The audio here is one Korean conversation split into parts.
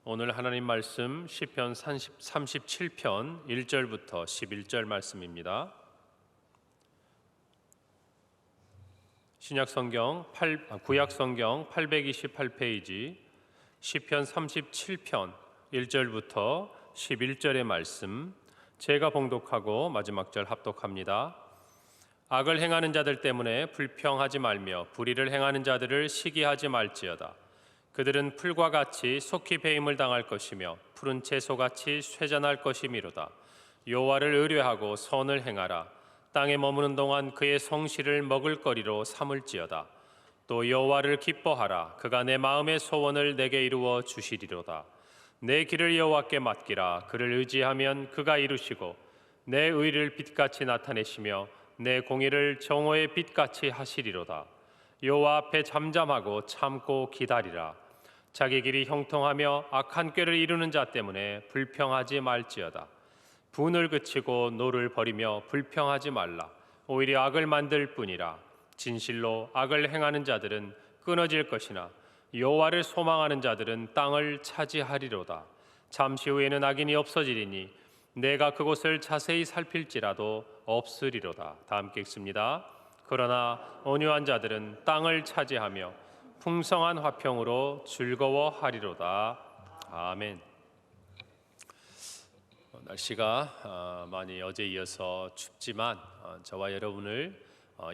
오늘 하나님 말씀 시편 37편 1절부터 11절 말씀입니다. 구약 성경 828페이지 시편 37편 1절부터 11절의 말씀, 제가 봉독하고 마지막 절 합독합니다. 악을 행하는 자들 때문에 불평하지 말며 불의를 행하는 자들을 시기하지 말지어다. 그들은 풀과 같이 속히 배임을 당할 것이며 푸른 채소같이 쇠잔할 것이미로다. 여호와를 의뢰하고 선을 행하라. 땅에 머무는 동안 그의 성실을 먹을거리로 삼을지어다. 또 여호와를 기뻐하라. 그가 내 마음의 소원을 내게 이루어 주시리로다. 내 길을 여호와께 맡기라. 그를 의지하면 그가 이루시고 내 의를 빛같이 나타내시며 내 공의를 정오의 빛같이 하시리로다. 여호와 앞에 잠잠하고 참고 기다리라. 자기 길이 형통하며 악한 꾀를 이루는 자 때문에 불평하지 말지어다. 분을 그치고 노를 버리며 불평하지 말라. 오히려 악을 만들 뿐이라. 진실로 악을 행하는 자들은 끊어질 것이나 여호와를 소망하는 자들은 땅을 차지하리로다. 잠시 후에는 악인이 없어지리니 내가 그곳을 자세히 살필지라도 없으리로다. 다 함께 읽습니다. 그러나 온유한 자들은 땅을 차지하며 풍성한 화평으로 즐거워하리로다. 아멘. 날씨가 많이 어제에 이어서 춥지만 저와 여러분을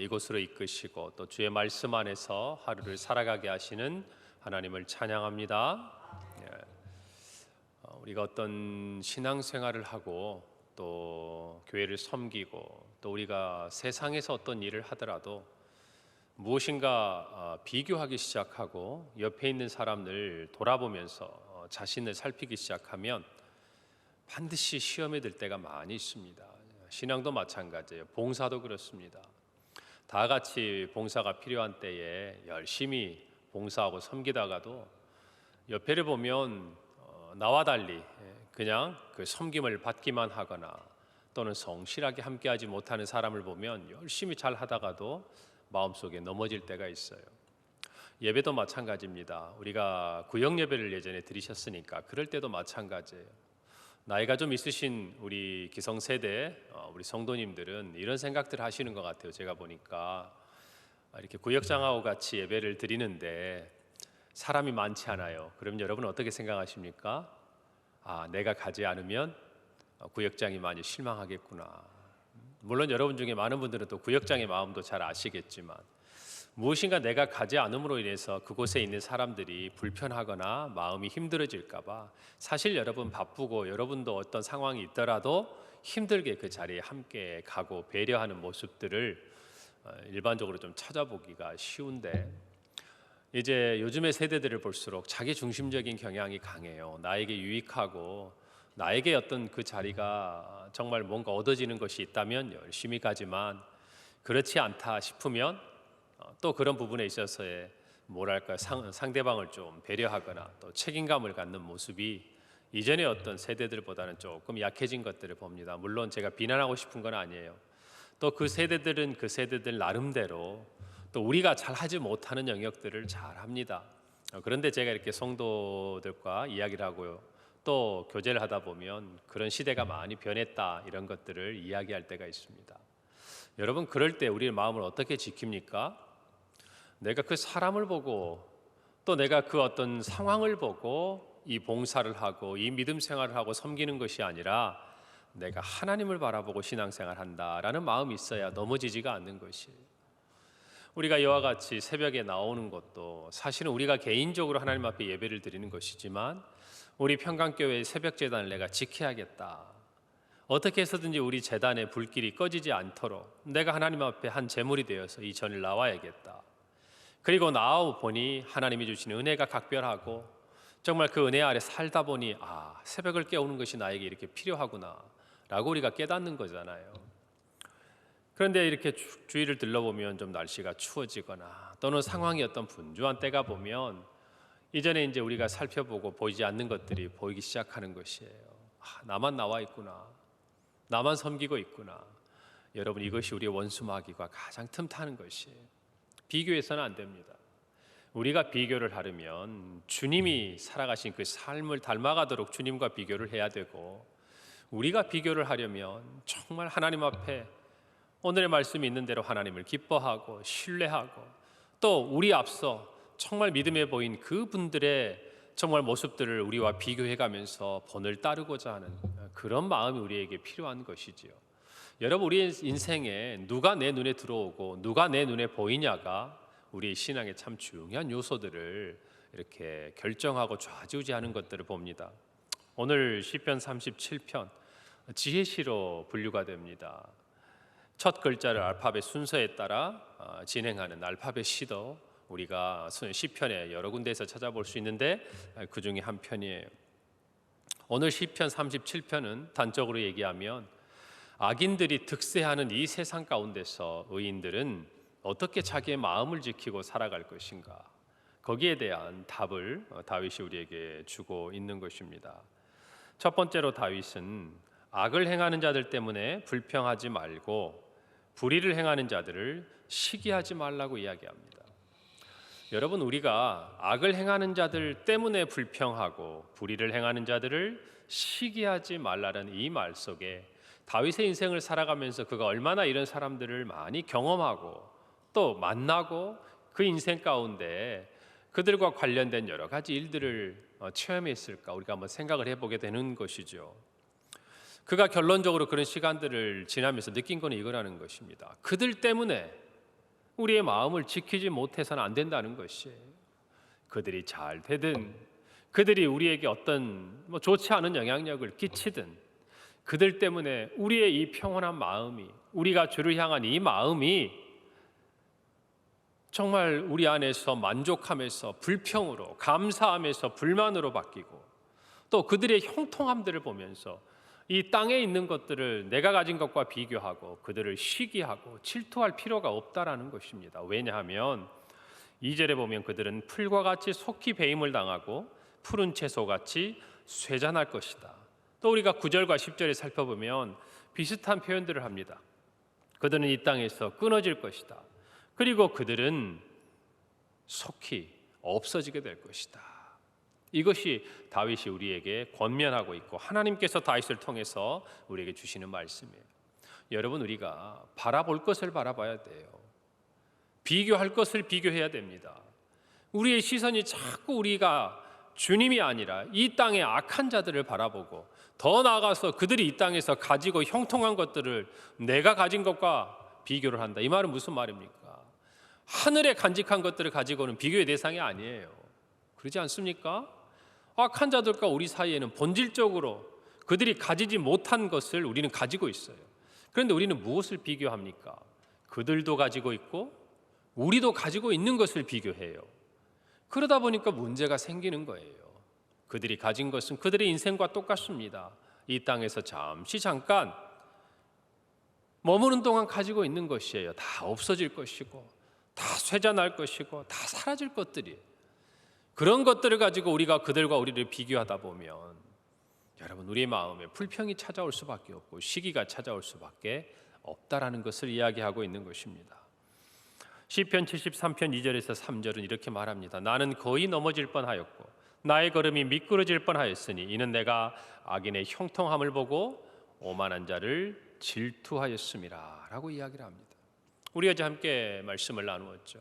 이곳으로 이끄시고 또 주의 말씀 안에서 하루를 살아가게 하시는 하나님을 찬양합니다. 우리가 어떤 신앙생활을 하고 또 교회를 섬기고 또 우리가 세상에서 어떤 일을 하더라도 무엇인가 비교하기 시작하고 옆에 있는 사람을 돌아보면서 자신을 살피기 시작하면 반드시 시험에 들 때가 많이 있습니다. 신앙도 마찬가지예요. 봉사도 그렇습니다. 다 같이 봉사가 필요한 때에 열심히 봉사하고 섬기다가도 옆에를 보면 나와 달리 그냥 그 섬김을 받기만 하거나 또는 성실하게 함께하지 못하는 사람을 보면 열심히 잘 하다가도 마음속에 넘어질 때가 있어요. 예배도 마찬가지입니다. 우리가 구역 예배를 예전에 드리셨으니까 그럴 때도 마찬가지예요. 나이가 좀 있으신 우리 기성세대 우리 성도님들은 이런 생각들 하시는 것 같아요. 제가 보니까 이렇게 구역장하고 같이 예배를 드리는데 사람이 많지 않아요. 그럼 여러분 어떻게 생각하십니까? 내가 가지 않으면 구역장이 많이 실망하겠구나. 물론 여러분 중에 많은 분들은 또 구역장의 마음도 잘 아시겠지만 무엇인가 내가 가지 않음으로 인해서 그곳에 있는 사람들이 불편하거나 마음이 힘들어질까 봐 사실 여러분 바쁘고 여러분도 어떤 상황이 있더라도 힘들게 그 자리에 함께 가고 배려하는 모습들을 일반적으로 좀 찾아보기가 쉬운데 이제 요즘의 세대들을 볼수록 자기 중심적인 경향이 강해요. 나에게 유익하고 나에게 어떤 그 자리가 정말 뭔가 얻어지는 것이 있다면 열심히 가지만 그렇지 않다 싶으면 또 그런 부분에 있어서의 뭐랄까 상대방을 좀 배려하거나 또 책임감을 갖는 모습이 이전의 어떤 세대들보다는 조금 약해진 것들을 봅니다. 물론 제가 비난하고 싶은 건 아니에요. 또 그 세대들은 그 세대들 나름대로 또 우리가 잘 하지 못하는 영역들을 잘 합니다. 그런데 제가 이렇게 성도들과 이야기를 하고요. 또 교제를 하다 보면 그런 시대가 많이 변했다 이런 것들을 이야기할 때가 있습니다. 여러분 그럴 때 우리의 마음을 어떻게 지킵니까? 내가 그 사람을 보고 또 내가 그 어떤 상황을 보고 이 봉사를 하고 이 믿음 생활을 하고 섬기는 것이 아니라 내가 하나님을 바라보고 신앙생활을 한다라는 마음이 있어야 넘어지지가 않는 것이에요. 우리가 이와 같이 새벽에 나오는 것도 사실은 우리가 개인적으로 하나님 앞에 예배를 드리는 것이지만 우리 평강교회의 새벽제단을 내가 지켜야겠다. 어떻게 해서든지 우리 제단의 불길이 꺼지지 않도록 내가 하나님 앞에 한 제물이 되어서 이 전을 나와야겠다. 그리고 나와 보니 하나님이 주시는 은혜가 각별하고 정말 그 은혜 아래 살다 보니 새벽을 깨우는 것이 나에게 이렇게 필요하구나 라고 우리가 깨닫는 거잖아요. 그런데 이렇게 주위를 둘러보면 좀 날씨가 추워지거나 또는 상황이 어떤 분주한 때가 보면 이전에 이제 우리가 살펴보고 보이지 않는 것들이 보이기 시작하는 것이에요. 나만 나와 있구나. 나만 섬기고 있구나. 여러분 이것이 우리의 원수마귀가 가장 틈타는 것이에요. 비교해서는 안 됩니다. 우리가 비교를 하려면 주님이 살아가신 그 삶을 닮아가도록 주님과 비교를 해야 되고, 우리가 비교를 하려면 정말 하나님 앞에 오늘의 말씀이 있는 대로 하나님을 기뻐하고 신뢰하고, 또 우리 앞서 정말 믿음에 보인 그분들의 정말 모습들을 우리와 비교해가면서 본을 따르고자 하는 그런 마음이 우리에게 필요한 것이지요. 여러분, 우리의 인생에 누가 내 눈에 들어오고 누가 내 눈에 보이냐가 우리의 신앙의 참 중요한 요소들을 이렇게 결정하고 좌지우지하는 것들을 봅니다. 오늘 시편 37편 지혜시로 분류가 됩니다. 첫 글자를 알파벳 순서에 따라 진행하는 알파벳 시도 우리가 시편에 여러 군데에서 찾아볼 수 있는데 그 중에 한 편이에요. 오늘 시편 37편은 단적으로 얘기하면 악인들이 득세하는 이 세상 가운데서 의인들은 어떻게 자기의 마음을 지키고 살아갈 것인가, 거기에 대한 답을 다윗이 우리에게 주고 있는 것입니다. 첫 번째로 다윗은 악을 행하는 자들 때문에 불평하지 말고 불의를 행하는 자들을 시기하지 말라고 이야기합니다. 여러분, 우리가 악을 행하는 자들 때문에 불평하고 불의를 행하는 자들을 시기하지 말라는 이 말 속에 다윗의 인생을 살아가면서 그가 얼마나 이런 사람들을 많이 경험하고 또 만나고 그 인생 가운데 그들과 관련된 여러 가지 일들을 체험했을까, 우리가 한번 생각을 해보게 되는 것이죠. 그가 결론적으로 그런 시간들을 지나면서 느낀 건 이거라는 것입니다. 그들 때문에 우리의 마음을 지키지 못해서는 안 된다는 것이에요. 그들이 잘 되든 그들이 우리에게 어떤 좋지 않은 영향력을 끼치든 그들 때문에 우리의 이 평온한 마음이, 우리가 주를 향한 이 마음이 정말 우리 안에서 만족함에서 불평으로, 감사함에서 불만으로 바뀌고, 또 그들의 형통함들을 보면서 이 땅에 있는 것들을 내가 가진 것과 비교하고 그들을 시기하고 질투할 필요가 없다라는 것입니다. 왜냐하면 2절에 보면 그들은 풀과 같이 속히 배임을 당하고 푸른 채소같이 쇠잔할 것이다. 또 우리가 9절과 10절에 살펴보면 비슷한 표현들을 합니다. 그들은 이 땅에서 끊어질 것이다. 그리고 그들은 속히 없어지게 될 것이다. 이것이 다윗이 우리에게 권면하고 있고 하나님께서 다윗을 통해서 우리에게 주시는 말씀이에요. 여러분, 우리가 바라볼 것을 바라봐야 돼요. 비교할 것을 비교해야 됩니다. 우리의 시선이 자꾸 우리가 주님이 아니라 이 땅의 악한 자들을 바라보고, 더 나아가서 그들이 이 땅에서 가지고 형통한 것들을 내가 가진 것과 비교를 한다. 이 말은 무슨 말입니까? 하늘에 간직한 것들을 가지고는 비교의 대상이 아니에요. 그러지 않습니까? 악한 자들과 우리 사이에는 본질적으로 그들이 가지지 못한 것을 우리는 가지고 있어요. 그런데 우리는 무엇을 비교합니까? 그들도 가지고 있고 우리도 가지고 있는 것을 비교해요. 그러다 보니까 문제가 생기는 거예요. 그들이 가진 것은 그들의 인생과 똑같습니다. 이 땅에서 잠깐 머무는 동안 가지고 있는 것이에요. 다 없어질 것이고 다 쇠잔할 것이고 다 사라질 것들이에요. 그런 것들을 가지고 우리가 그들과 우리를 비교하다 보면 여러분, 우리의 마음에 불평이 찾아올 수밖에 없고 시기가 찾아올 수밖에 없다라는 것을 이야기하고 있는 것입니다. 시편 73편 2절에서 3절은 이렇게 말합니다. 나는 거의 넘어질 뻔하였고 나의 걸음이 미끄러질 뻔하였으니 이는 내가 악인의 형통함을 보고 오만한 자를 질투하였음이라 라고 이야기를 합니다. 우리가 이제 함께 말씀을 나누었죠.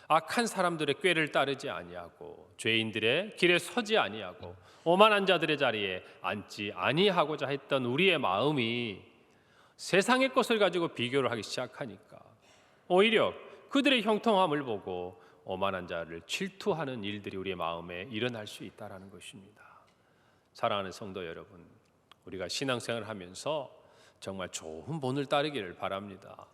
악한 사람들의 꾀를 따르지 아니하고 죄인들의 길에 서지 아니하고 오만한 자들의 자리에 앉지 아니하고자 했던 우리의 마음이 세상의 것을 가지고 비교를 하기 시작하니까 오히려 그들의 형통함을 보고 오만한 자를 질투하는 일들이 우리의 마음에 일어날 수 있다는 것입니다. 사랑하는 성도 여러분, 우리가 신앙생활을 하면서 정말 좋은 본을 따르기를 바랍니다.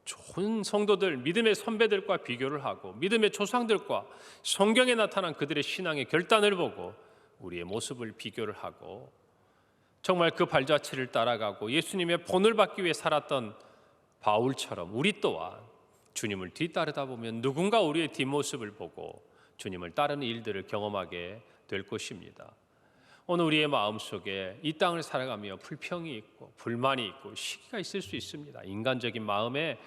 좋은 성도들, 믿음의 선배들과 비교를 하고 믿음의 조상들과 성경에 나타난 그들의 신앙의 결단을 보고 우리의 모습을 비교를 하고 정말 그 발자취를 따라가고 예수님의 본을 받기 위해 살았던 바울처럼 우리 또한 주님을 뒤따르다 보면 누군가 우리의 뒷모습을 보고 주님을 따르는 일들을 경험하게 될 것입니다. 오늘 우리의 마음속에 이 땅을 살아가며 불평이 있고 불만이 있고 시기가 있을 수 있습니다. 인간적인 마음에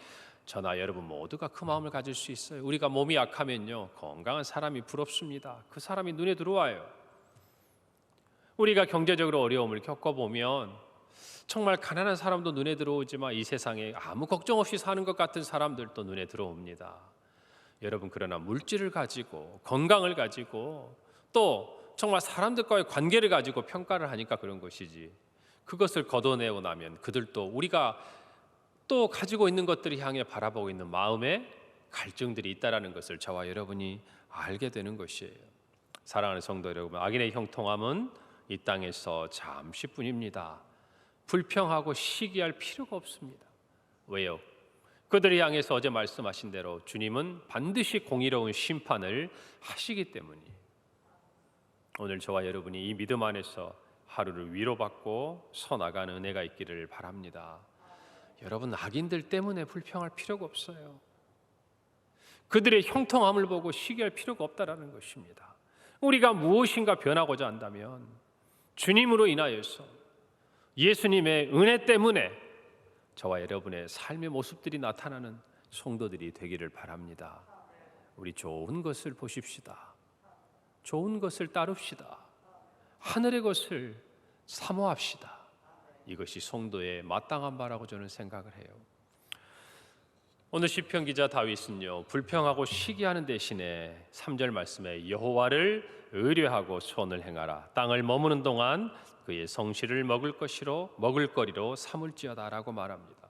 저나 여러분 모두가 그 마음을 가질 수 있어요. 우리가 몸이 약하면요, 건강한 사람이 부럽습니다. 그 사람이 눈에 들어와요. 우리가 경제적으로 어려움을 겪어보면 정말 가난한 사람도 눈에 들어오지만 이 세상에 아무 걱정 없이 사는 것 같은 사람들도 눈에 들어옵니다. 여러분, 그러나 물질을 가지고 건강을 가지고 또 정말 사람들과의 관계를 가지고 평가를 하니까 그런 것이지, 그것을 걷어내고 나면 그들도 우리가 또 가지고 있는 것들을 향해 바라보고 있는 마음에 갈증들이 있다는 것을 저와 여러분이 알게 되는 것이에요. 사랑하는 성도 여러분, 악인의 형통함은 이 땅에서 잠시뿐입니다. 불평하고 시기할 필요가 없습니다. 왜요? 그들을 향해서 어제 말씀하신 대로 주님은 반드시 공의로운 심판을 하시기 때문이에요. 오늘 저와 여러분이 이 믿음 안에서 하루를 위로받고 서나가는 은혜가 있기를 바랍니다. 여러분, 악인들 때문에 불평할 필요가 없어요. 그들의 형통함을 보고 시기할 필요가 없다라는 것입니다. 우리가 무엇인가 변하고자 한다면 주님으로 인하여서 예수님의 은혜 때문에 저와 여러분의 삶의 모습들이 나타나는 성도들이 되기를 바랍니다. 우리 좋은 것을 보십시다. 좋은 것을 따릅시다. 하늘의 것을 사모합시다. 이것이 성도의 마땅한 바라고 저는 생각을 해요. 오늘 시편 기자 다윗은요, 불평하고 시기하는 대신에 3절 말씀에 여호와를 의뢰하고 손을 행하라. 땅을 머무는 동안 그의 성실을 먹을거리로 삼을지어다라고 말합니다.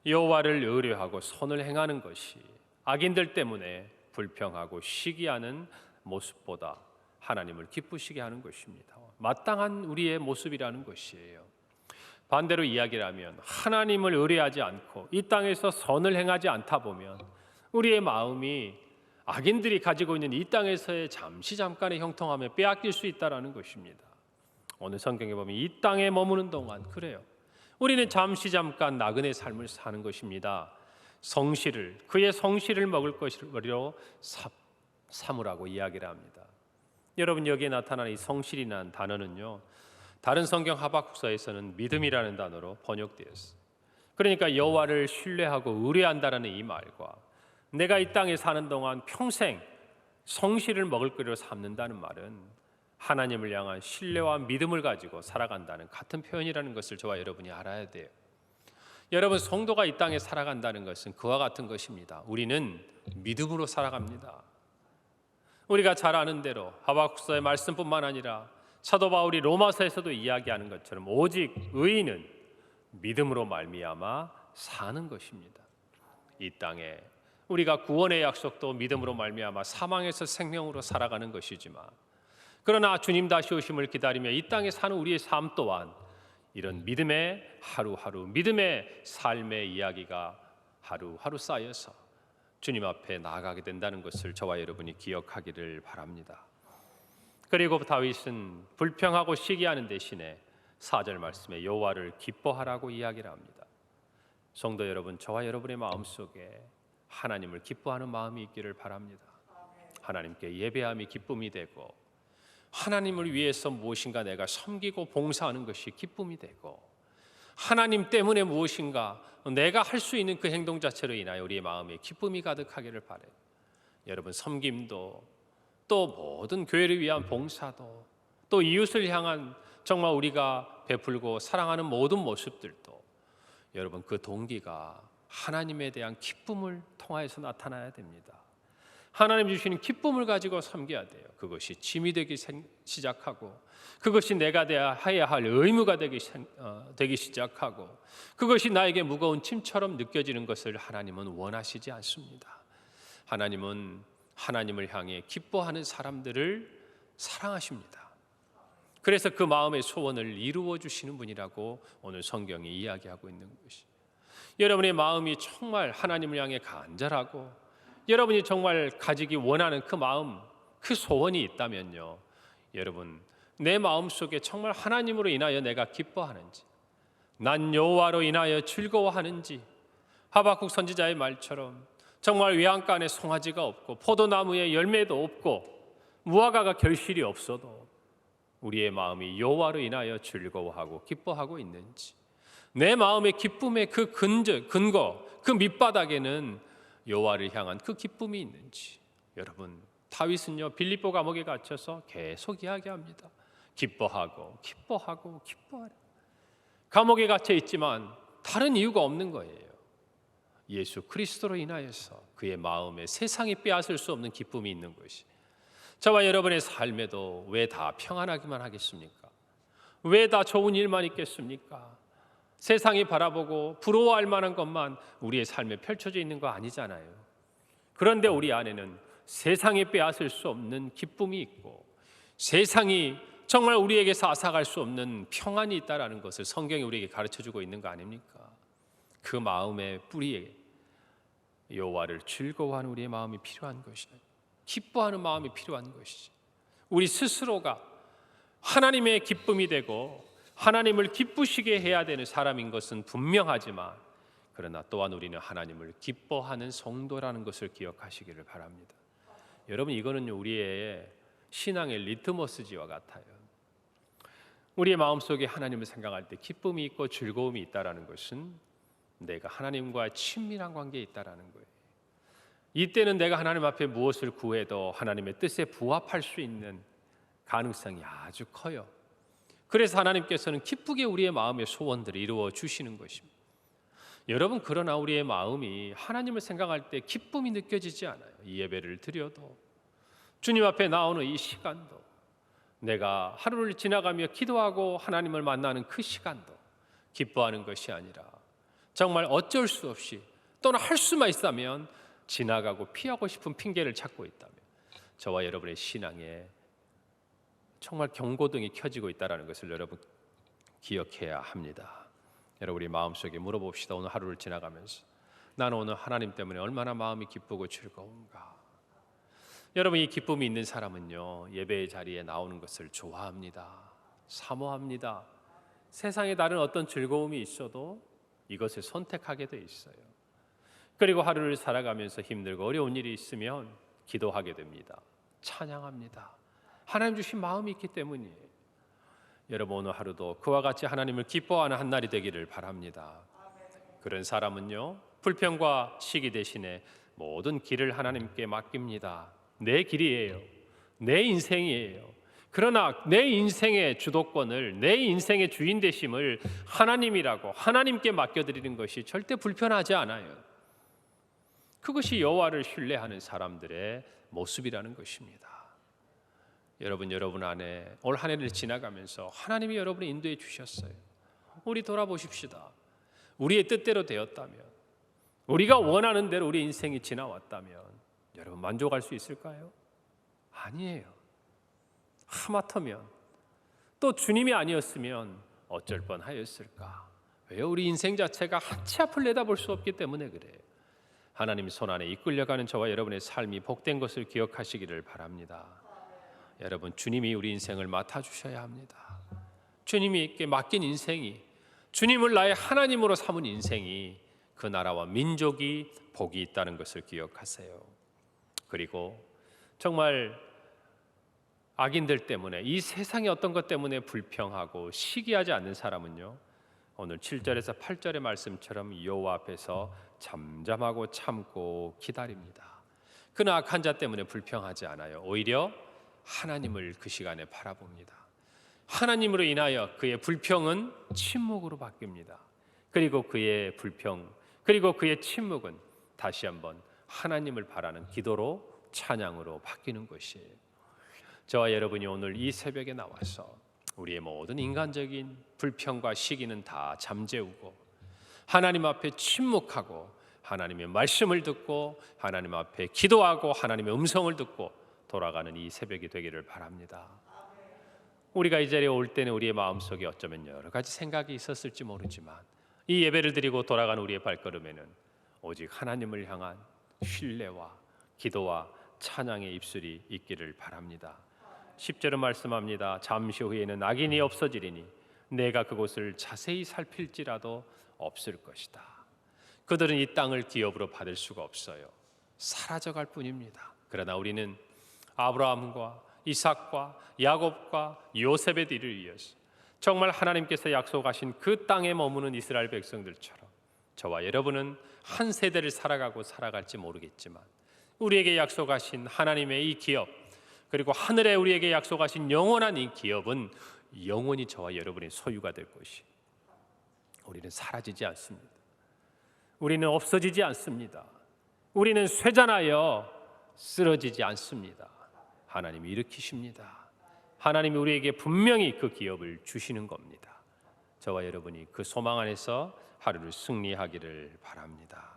여호와를 의뢰하고 손을 행하는 것이 악인들 때문에 불평하고 시기하는 모습보다 하나님을 기쁘시게 하는 것입니다. 마땅한 우리의 모습이라는 것이에요. 반대로 이야기를 하면 하나님을 의뢰하지 않고 이 땅에서 선을 행하지 않다 보면 우리의 마음이 악인들이 가지고 있는 이 땅에서의 잠깐의 형통함에 빼앗길 수 있다는 것입니다. 오늘 성경에 보면 이 땅에 머무는 동안 그래요. 우리는 잠깐 나그네 삶을 사는 것입니다. 그의 성실을 먹을거리로 삼으라고 이야기를 합니다. 여러분, 여기에 나타나는 이 성실이라는 단어는요, 다른 성경 하박국서에서는 믿음이라는 단어로 번역되었어요. 그러니까 여호와를 신뢰하고 의뢰한다라는 이 말과 내가 이 땅에 사는 동안 평생 성실을 먹을거리로 삼는다는 말은 하나님을 향한 신뢰와 믿음을 가지고 살아간다는 같은 표현이라는 것을 저와 여러분이 알아야 돼요. 여러분, 성도가 이 땅에 살아간다는 것은 그와 같은 것입니다. 우리는 믿음으로 살아갑니다. 우리가 잘 아는 대로 하박국서의 말씀뿐만 아니라 사도 바울이 로마서에서도 이야기하는 것처럼 오직 의인은 믿음으로 말미암아 사는 것입니다. 이 땅에 우리가 구원의 약속도 믿음으로 말미암아 사망에서 생명으로 살아가는 것이지만, 그러나 주님 다시 오심을 기다리며 이 땅에 사는 우리의 삶 또한 이런 믿음의 하루하루, 믿음의 삶의 이야기가 하루하루 쌓여서 주님 앞에 나아가게 된다는 것을 저와 여러분이 기억하기를 바랍니다. 그리고 다윗은 불평하고 시기하는 대신에 4절 말씀에 여호와를 기뻐하라고 이야기를 합니다. 성도 여러분, 저와 여러분의 마음속에 하나님을 기뻐하는 마음이 있기를 바랍니다. 하나님께 예배함이 기쁨이 되고 하나님을 위해서 무엇인가 내가 섬기고 봉사하는 것이 기쁨이 되고 하나님 때문에 무엇인가 내가 할 수 있는 그 행동 자체로 인하여 우리의 마음에 기쁨이 가득하기를 바라요. 여러분, 섬김도 또 모든 교회를 위한 봉사도 또 이웃을 향한 정말 우리가 베풀고 사랑하는 모든 모습들도 여러분, 그 동기가 하나님에 대한 기쁨을 통하여서 나타나야 됩니다. 하나님 주시는 기쁨을 가지고 섬겨야 돼요. 그것이 짐이 되기 시작하고 그것이 내가 해야 할 의무가 되기 시작하고 그것이 나에게 무거운 짐처럼 느껴지는 것을 하나님은 원하시지 않습니다. 하나님은 하나님을 향해 기뻐하는 사람들을 사랑하십니다. 그래서 그 마음의 소원을 이루어 주시는 분이라고 오늘 성경이 이야기하고 있는 것이, 여러분의 마음이 정말 하나님을 향해 간절하고 여러분이 정말 가지기 원하는 그 마음, 그 소원이 있다면요, 여러분, 내 마음속에 정말 하나님으로 인하여 내가 기뻐하는지, 난 여호와로 인하여 즐거워하는지, 하박국 선지자의 말처럼 정말 외양간 안에 송아지가 없고 포도나무에 열매도 없고 무화과가 결실이 없어도 우리의 마음이 여호와로 인하여 즐거워하고 기뻐하고 있는지, 내 마음의 기쁨의 그 근거, 그 밑바닥에는 여호와를 향한 그 기쁨이 있는지. 여러분, 다윗은요 빌립보 감옥에 갇혀서 계속 이야기합니다. 기뻐하고 기뻐하고 기뻐하라. 감옥에 갇혀 있지만 다른 이유가 없는 거예요. 예수 그리스도로 인하여서 그의 마음에 세상이 빼앗을 수 없는 기쁨이 있는 것이. 저와 여러분의 삶에도 왜 다 평안하기만 하겠습니까? 왜 다 좋은 일만 있겠습니까? 세상이 바라보고 부러워할 만한 것만 우리의 삶에 펼쳐져 있는 거 아니잖아요. 그런데 우리 안에는 세상이 빼앗을 수 없는 기쁨이 있고 세상이 정말 우리에게서 앗아갈 수 없는 평안이 있다는 것을 성경이 우리에게 가르쳐주고 있는 거 아닙니까? 그 마음의 뿌리에 여호와를 즐거워하는 우리의 마음이 필요한 것이에요. 기뻐하는 마음이 필요한 것이지. 우리 스스로가 하나님의 기쁨이 되고 하나님을 기쁘시게 해야 되는 사람인 것은 분명하지만 그러나 또한 우리는 하나님을 기뻐하는 성도라는 것을 기억하시기를 바랍니다. 여러분, 이거는 우리의 신앙의 리트머스지와 같아요. 우리의 마음속에 하나님을 생각할 때 기쁨이 있고 즐거움이 있다는 것은 내가 하나님과 친밀한 관계에 있다는 거예요. 이때는 내가 하나님 앞에 무엇을 구해도 하나님의 뜻에 부합할 수 있는 가능성이 아주 커요. 그래서 하나님께서는 기쁘게 우리의 마음의 소원들을 이루어 주시는 것입니다. 여러분, 그러나 우리의 마음이 하나님을 생각할 때 기쁨이 느껴지지 않아요. 이 예배를 드려도 주님 앞에 나오는 이 시간도 내가 하루를 지나가며 기도하고 하나님을 만나는 그 시간도 기뻐하는 것이 아니라 정말 어쩔 수 없이 또는 할 수만 있다면 지나가고 피하고 싶은 핑계를 찾고 있다면 저와 여러분의 신앙에 정말 경고등이 켜지고 있다는 것을 여러분 기억해야 합니다. 여러분, 우리 마음속에 물어봅시다. 오늘 하루를 지나가면서 나는 오늘 하나님 때문에 얼마나 마음이 기쁘고 즐거운가. 여러분, 이 기쁨이 있는 사람은요 예배의 자리에 나오는 것을 좋아합니다. 사모합니다. 세상에 다른 어떤 즐거움이 있어도 이것을 선택하게 돼 있어요. 그리고 하루를 살아가면서 힘들고 어려운 일이 있으면 기도하게 됩니다. 찬양합니다. 하나님 주신 마음이 있기 때문이에요. 여러분, 오늘 하루도 그와 같이 하나님을 기뻐하는 한 날이 되기를 바랍니다. 그런 사람은요 불평과 시기 대신에 모든 길을 하나님께 맡깁니다. 내 길이에요. 내 인생이에요. 그러나 내 인생의 주도권을, 내 인생의 주인 되심을 하나님이라고 하나님께 맡겨드리는 것이 절대 불편하지 않아요. 그것이 여호와를 신뢰하는 사람들의 모습이라는 것입니다. 여러분 안에 올 한 해를 지나가면서 하나님이 여러분을 인도해 주셨어요. 우리 돌아보십시다. 우리의 뜻대로 되었다면, 우리가 원하는 대로 우리 인생이 지나왔다면 여러분 만족할 수 있을까요? 아니에요. 하마터면 또 주님이 아니었으면 어쩔 뻔하였을까? 왜 우리 인생 자체가 한 치 앞을 내다볼 수 없기 때문에 그래요. 하나님 손 안에 이끌려가는 저와 여러분의 삶이 복된 것을 기억하시기를 바랍니다. 여러분, 주님이 우리 인생을 맡아주셔야 합니다. 주님께 맡긴 인생이, 주님을 나의 하나님으로 삼은 인생이 그 나라와 민족이 복이 있다는 것을 기억하세요. 그리고 정말 악인들 때문에, 이 세상의 어떤 것 때문에 불평하고 시기하지 않는 사람은요 오늘 7절에서 8절의 말씀처럼 여호와 앞에서 잠잠하고 참고 기다립니다. 그는 악한 자 때문에 불평하지 않아요. 오히려 하나님을 그 시간에 바라봅니다. 하나님으로 인하여 그의 불평은 침묵으로 바뀝니다. 그리고 그의 불평, 그리고 그의 침묵은 다시 한번 하나님을 바라는 기도로, 찬양으로 바뀌는 것이에요. 저와 여러분이 오늘 이 새벽에 나와서 우리의 모든 인간적인 불평과 시기는 다 잠재우고 하나님 앞에 침묵하고 하나님의 말씀을 듣고 하나님 앞에 기도하고 하나님의 음성을 듣고 돌아가는 이 새벽이 되기를 바랍니다. 우리가 이 자리에 올 때는 우리의 마음속에 어쩌면 여러 가지 생각이 있었을지 모르지만 이 예배를 드리고 돌아가는 우리의 발걸음에는 오직 하나님을 향한 신뢰와 기도와 찬양의 입술이 있기를 바랍니다. 10절은 말씀합니다. 잠시 후에는 악인이 없어지리니 내가 그곳을 자세히 살필지라도 없을 것이다. 그들은 이 땅을 기업으로 받을 수가 없어요. 사라져갈 뿐입니다. 그러나 우리는 아브라함과 이삭과 야곱과 요셉의 뒤를 이어서 정말 하나님께서 약속하신 그 땅에 머무는 이스라엘 백성들처럼 저와 여러분은 한 세대를 살아갈지 모르겠지만 우리에게 약속하신 하나님의 이 기업, 그리고 하늘에 우리에게 약속하신 영원한 이 기업은 영원히 저와 여러분의 소유가 될 것이, 우리는 사라지지 않습니다. 우리는 없어지지 않습니다. 우리는 쇠잔하여 쓰러지지 않습니다. 하나님이 일으키십니다. 하나님이 우리에게 분명히 그 기업을 주시는 겁니다. 저와 여러분이 그 소망 안에서 하루를 승리하기를 바랍니다.